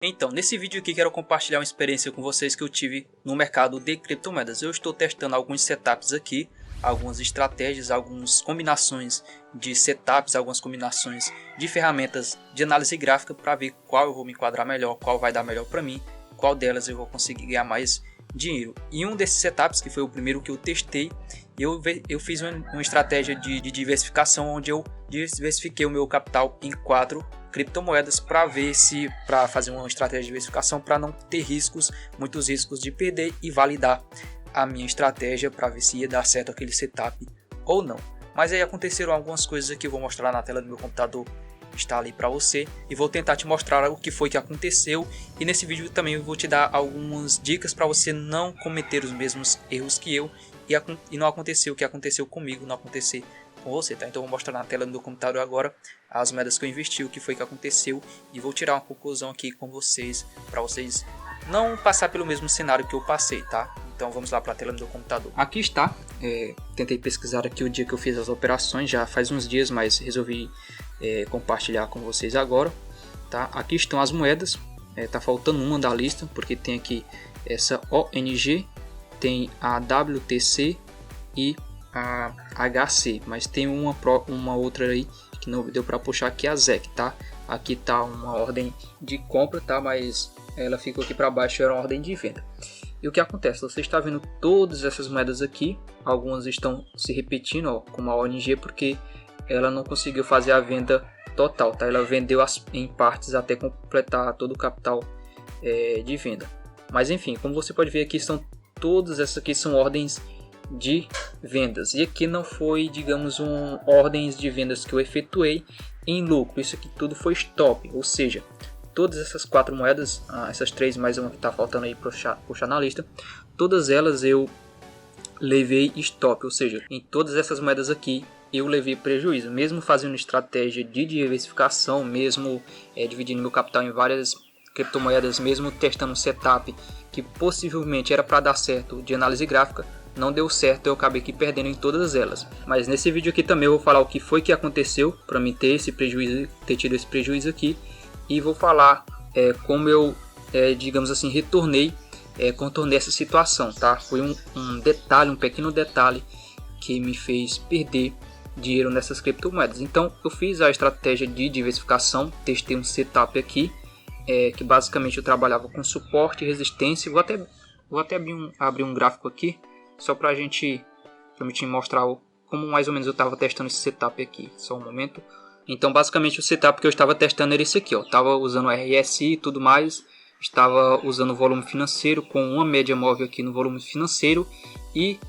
Então, nesse vídeo aqui quero compartilhar uma experiência com vocês que eu tive no mercado de criptomoedas. Eu estou testando alguns setups aqui, algumas estratégias, algumas combinações de setups, algumas combinações de ferramentas de análise gráfica para ver qual eu vou me enquadrar melhor, qual vai dar melhor para mim, qual delas eu vou conseguir ganhar mais dinheiro. E um desses setups, que foi o primeiro que eu testei, eu fiz uma estratégia de diversificação, onde eu diversifiquei o meu capital em 4 criptomoedas para fazer uma estratégia de diversificação, para não ter muitos riscos de perder, e validar a minha estratégia para ver se ia dar certo aquele setup ou não. Mas aí aconteceram algumas coisas que eu vou mostrar na tela do meu computador, está ali para você, e vou tentar te mostrar o que foi que aconteceu. E nesse vídeo também eu vou te dar algumas dicas para você não cometer os mesmos erros que eu, e não acontecer o que aconteceu comigo, não acontecer com você, tá? Então eu vou mostrar na tela do meu computador agora as moedas que eu investi, o que foi que aconteceu, e vou tirar uma conclusão aqui com vocês, para vocês não passar pelo mesmo cenário que eu passei, tá? Então vamos lá para a tela do meu computador. Aqui está, tentei pesquisar aqui o dia que eu fiz as operações, já faz uns dias, mas resolvi compartilhar com vocês agora, tá? Aqui estão as moedas, tá faltando uma da lista, porque tem aqui essa ONG, tem a WTC e a HC, mas tem uma outra aí que não deu para puxar, que é a ZEC, tá? Aqui tá uma ordem de compra, tá? Mas ela ficou aqui para baixo, era uma ordem de venda. E o que acontece? Você está vendo todas essas moedas aqui, algumas estão se repetindo, ó, como a ONG, porque ela não conseguiu fazer a venda total, tá? Ela vendeu em partes até completar todo o capital de venda. Mas enfim, como você pode ver aqui, todas essas aqui são ordens de vendas, e aqui não foi, digamos, ordens de vendas que eu efetuei em lucro. Isso aqui tudo foi stop, ou seja, todas essas 4 moedas, essas 3 mais uma que está faltando aí puxar na lista, todas elas eu levei stop, ou seja, em todas essas moedas aqui eu levei prejuízo, mesmo fazendo estratégia de diversificação, mesmo dividindo meu capital em várias criptomoedas, mesmo testando um setup que possivelmente era para dar certo de análise gráfica. Não deu certo, eu acabei aqui perdendo em todas elas. Mas nesse vídeo aqui também eu vou falar o que foi que aconteceu para mim ter tido esse prejuízo aqui, e vou falar como eu, digamos assim, contornei essa situação, tá? Foi um pequeno detalhe que me fez perder dinheiro nessas criptomoedas. Então eu fiz a estratégia de diversificação, testei um setup aqui, que basicamente eu trabalhava com suporte e resistência. Vou até abrir um gráfico aqui, só para me mostrar como mais ou menos eu estava testando esse setup aqui. Só um momento. Então basicamente o setup que eu estava testando era esse aqui, ó. Estava usando RSI e tudo mais, estava usando o volume financeiro com uma média móvel aqui no volume financeiro e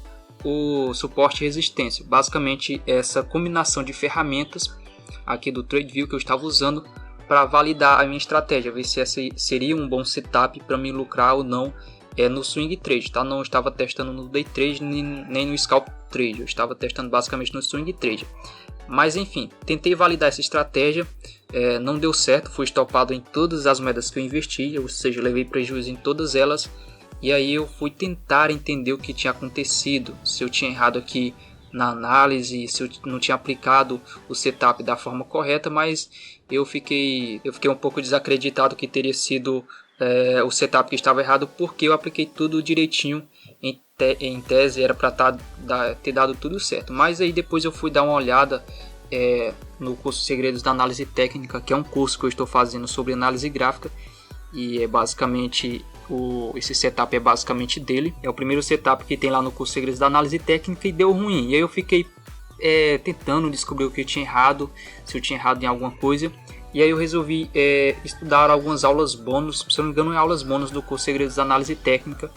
o suporte e resistência. Basicamente essa combinação de ferramentas aqui do TradeView que eu estava usando para validar a minha estratégia, ver se essa seria um bom setup para me lucrar ou não no swing trade, tá? Não estava testando no day trade nem no scalp trade, eu estava testando basicamente no swing trade. Mas enfim, tentei validar essa estratégia, não deu certo, fui stopado em todas as moedas que eu investi, ou seja, levei prejuízo em todas elas. E aí eu fui tentar entender o que tinha acontecido, se eu tinha errado aqui na análise, se eu não tinha aplicado o setup da forma correta, mas eu fiquei um pouco desacreditado que teria sido o setup que estava errado, porque eu apliquei tudo direitinho. Em tese era para ter dado tudo certo, mas aí depois eu fui dar uma olhada no curso Segredos da Análise Técnica, que é um curso que eu estou fazendo sobre análise gráfica, e basicamente esse setup é basicamente dele. É o primeiro setup que tem lá no curso Segredos da Análise Técnica, e deu ruim. E aí eu fiquei tentando descobrir o que eu tinha errado, se eu tinha errado em alguma coisa. E aí eu resolvi estudar algumas aulas bônus, se eu não me engano, aulas bônus do curso Segredos da Análise Técnica,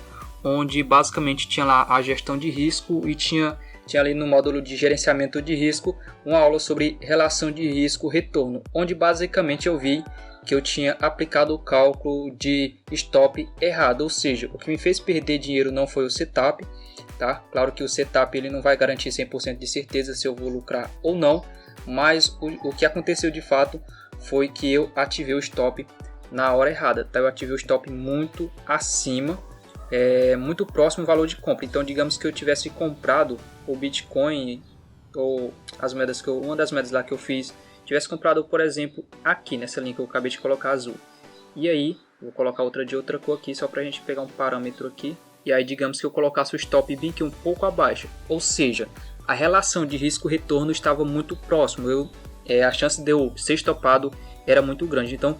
onde basicamente tinha lá a gestão de risco, e tinha ali no módulo de gerenciamento de risco uma aula sobre relação de risco-retorno, onde basicamente eu vi que eu tinha aplicado o cálculo de stop errado, ou seja, o que me fez perder dinheiro não foi o setup, tá? Claro que o setup ele não vai garantir 100% de certeza se eu vou lucrar ou não, mas o que aconteceu de fato foi que eu ativei o stop na hora errada, tá? Eu ativei o stop muito acima, muito próximo ao valor de compra. Então digamos que eu tivesse comprado o Bitcoin ou as moedas uma das moedas lá que eu fiz, tivesse comprado, por exemplo, aqui nessa linha que eu acabei de colocar azul, e aí Vou colocar outra de outra cor aqui só para a gente pegar um parâmetro aqui. E aí digamos que eu colocasse o stop bem aqui um pouco abaixo. Ou seja, a relação de risco-retorno estava muito próximo. A chance de eu ser stopado era muito grande. Então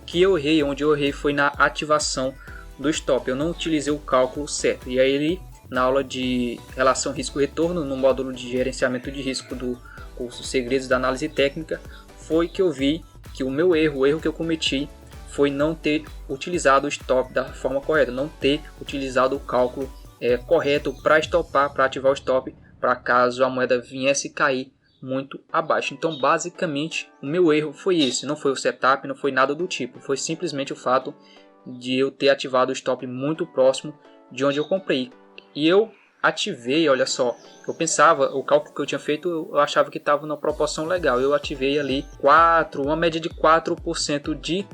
onde eu errei foi na ativação do stop. Eu não utilizei o cálculo certo. E aí na aula de relação risco-retorno, no módulo de gerenciamento de risco do curso Segredos da Análise Técnica, foi que eu vi que o erro que eu cometi foi não ter utilizado o stop da forma correta, não ter utilizado o cálculo correto para stopar, para ativar o stop, para caso a moeda viesse cair muito abaixo. Então basicamente o meu erro foi esse, não foi o setup, não foi nada do tipo, foi simplesmente o fato de eu ter ativado o stop muito próximo de onde eu comprei. E eu ativei, olha só, eu pensava, o cálculo que eu tinha feito, eu achava que estava numa proporção legal. Eu ativei ali uma média de 4% de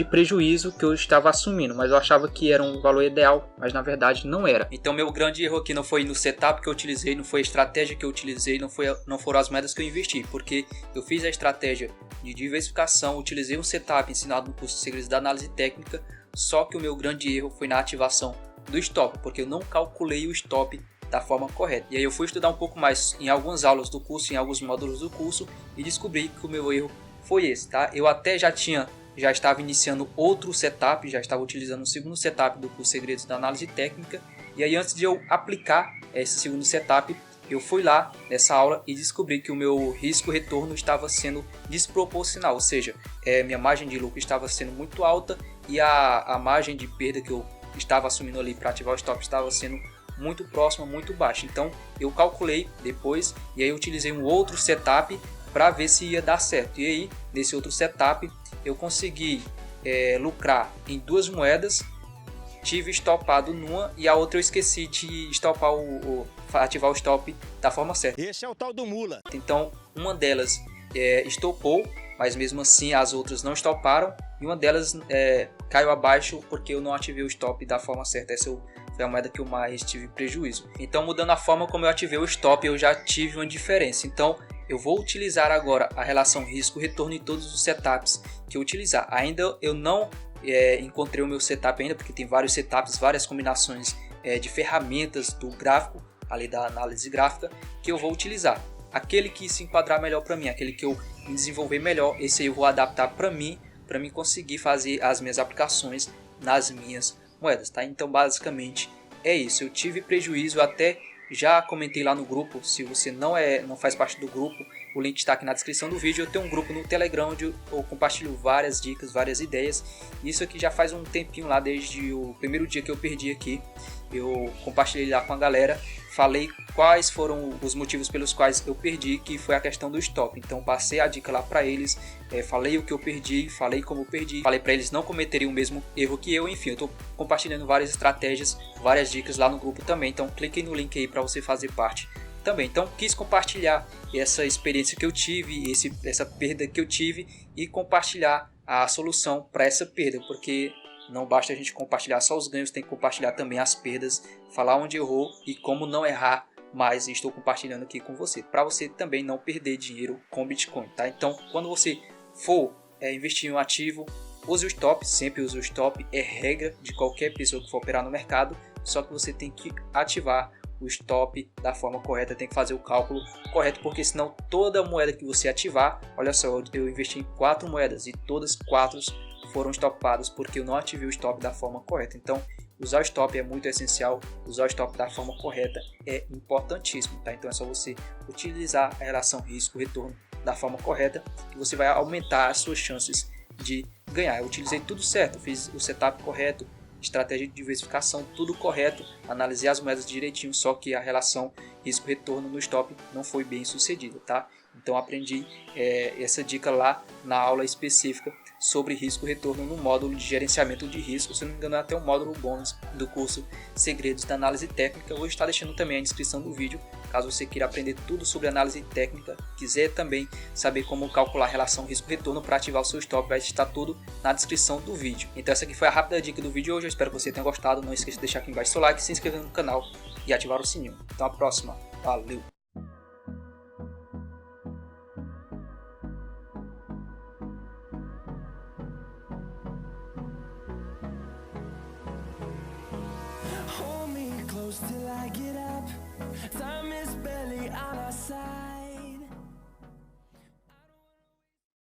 prejuízo que eu estava assumindo, mas eu achava que era um valor ideal, mas na verdade não era. Então meu grande erro aqui não foi no setup que eu utilizei, não foi a estratégia que eu utilizei, não foram as moedas que eu investi, porque eu fiz a estratégia de diversificação, utilizei um setup ensinado no curso Segredos da Análise Técnica, só que o meu grande erro foi na ativação do stop, porque eu não calculei o stop da forma correta. E aí eu fui estudar um pouco mais em algumas aulas do curso, em alguns módulos do curso, e descobri que o meu erro foi esse, tá? Eu até já estava iniciando outro setup, já estava utilizando o segundo setup do curso Segredos da Análise Técnica, e aí antes de eu aplicar esse segundo setup, eu fui lá nessa aula e descobri que o meu risco-retorno estava sendo desproporcional, ou seja, minha margem de lucro estava sendo muito alta e a margem de perda que eu estava assumindo ali para ativar o stop estava sendo muito próxima, muito baixa. Então eu calculei depois e aí eu utilizei um outro setup para ver se ia dar certo. E aí nesse outro setup eu consegui lucrar em duas moedas, tive stopado numa e a outra eu esqueci de stopar ativar o stop da forma certa. Esse é o tal do mula. Então uma delas estopou, mas mesmo assim as outras não stoparam e uma delas caiu abaixo porque eu não ativei o stop da forma certa. Essa foi a moeda que eu mais tive prejuízo. Então mudando a forma como eu ativei o stop, eu já tive uma diferença. Então eu vou utilizar agora a relação risco-retorno em todos os setups que eu utilizar. Ainda eu não encontrei o meu setup ainda, porque tem vários setups, várias combinações de ferramentas do gráfico, ali da análise gráfica, que eu vou utilizar. Aquele que se enquadrar melhor para mim, aquele que eu me desenvolver melhor, esse aí eu vou adaptar para mim conseguir fazer as minhas aplicações nas minhas moedas, tá? Então basicamente é isso. Eu tive prejuízo, até já comentei lá no grupo. Se você não faz parte do grupo, o link está aqui na descrição do vídeo. Eu tenho um grupo no Telegram onde eu compartilho várias dicas, várias ideias. Isso aqui já faz um tempinho lá, desde o primeiro dia que eu perdi aqui. Eu compartilhei lá com a galera, falei quais foram os motivos pelos quais eu perdi, que foi a questão do stop. Então passei a dica lá para eles, falei o que eu perdi, falei como eu perdi, falei para eles não cometerem o mesmo erro que eu. Enfim, eu estou compartilhando várias estratégias, várias dicas lá no grupo também. Então clique no link aí para você fazer parte também. Então quis compartilhar essa experiência que eu tive, essa perda que eu tive, e compartilhar a solução para essa perda, porque não basta a gente compartilhar só os ganhos, tem que compartilhar também as perdas, falar onde errou e como não errar mais. Estou compartilhando aqui com você, para você também não perder dinheiro com Bitcoin, tá? Então, quando você for investir em um ativo, use o stop, sempre use o stop, é regra de qualquer pessoa que for operar no mercado, só que você tem que ativar o stop da forma correta, tem que fazer o cálculo correto, porque senão toda moeda que você ativar, olha só, eu investi em 4 moedas e todas 4 foram estopadas porque eu não ativei o stop da forma correta. Então usar o stop é muito essencial, usar o stop da forma correta é importantíssimo, tá? Então é só você utilizar a relação risco-retorno da forma correta que você vai aumentar as suas chances de ganhar. Eu utilizei tudo certo, fiz o setup correto, estratégia de diversificação, tudo correto, analisei as moedas direitinho, só que a relação risco-retorno no stop não foi bem sucedida, tá? Então aprendi essa dica lá na aula específica sobre risco-retorno no módulo de gerenciamento de risco. Se não me engano, é até um módulo bônus do curso Segredos da Análise Técnica. Eu vou estar deixando também a descrição do vídeo, caso você queira aprender tudo sobre análise técnica, quiser também saber como calcular a relação risco-retorno para ativar o seu stop, vai estar tudo na descrição do vídeo. Então essa aqui foi a rápida dica do vídeo hoje, eu espero que você tenha gostado. Não esqueça de deixar aqui embaixo seu like, se inscrever no canal e ativar o sininho. Até a próxima, valeu! inside.